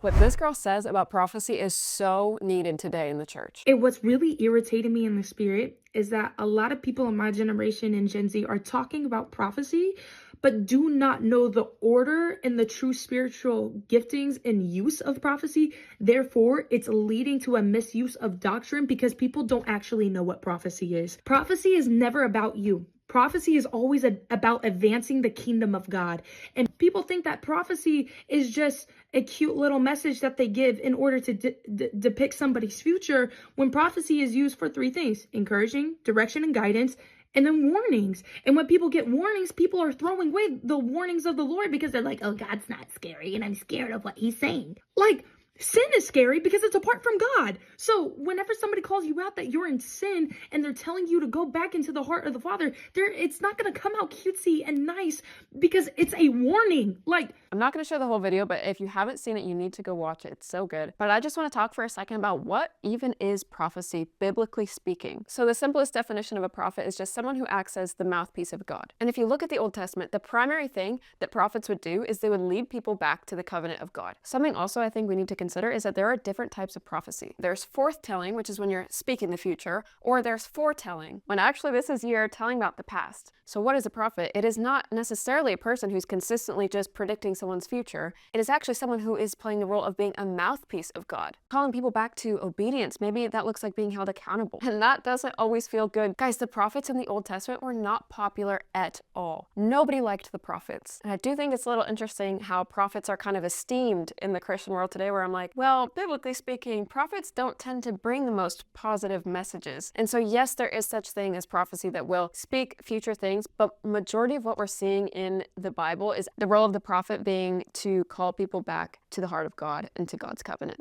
What this girl says about prophecy is so needed today in the church. And what's really irritating me in the spirit is that a lot of people in my generation and Gen Z are talking about prophecy, but do not know the order and the true spiritual giftings and use of prophecy. Therefore, it's leading to a misuse of doctrine because people don't actually know what prophecy is. Prophecy is never about you. Prophecy is always about advancing the kingdom of God. And people think that prophecy is just a cute little message that they give in order to depict somebody's future, when prophecy is used for three things: encouraging, direction, and guidance, and then warnings. And when people get warnings, people are throwing away the warnings of the Lord because they're like, oh, God's not scary, and I'm scared of what he's saying. Like, sin is scary because it's apart from God. So whenever somebody calls you out that you're in sin and they're telling you to go back into the heart of the Father, it's not going to come out cutesy and nice because it's a warning. Like, I'm not going to show the whole video, but if you haven't seen it, you need to go watch it. It's so good. But I just want to talk for a second about what even is prophecy, biblically speaking. So the simplest definition of a prophet is just someone who acts as the mouthpiece of God. And if you look at the Old Testament, the primary thing that prophets would do is they would lead people back to the covenant of God. Something also I think we need to consider is that there are different types of prophecy. There's forthtelling, which is when you're speaking the future, or there's foretelling, when actually this is you're telling about the past. So what is a prophet? It is not necessarily a person who's consistently just predicting someone's future. It is actually someone who is playing the role of being a mouthpiece of God, calling people back to obedience. Maybe that looks like being held accountable, and that doesn't always feel good. Guys, the prophets in the Old Testament were not popular at all. Nobody liked the prophets. And I do think it's a little interesting how prophets are kind of esteemed in the Christian world today, where I'm like, well, biblically speaking, prophets don't tend to bring the most positive messages. And so yes, there is such thing as prophecy that will speak future things, but majority of what we're seeing in the Bible is the role of the prophet being to call people back to the heart of God and to God's covenant.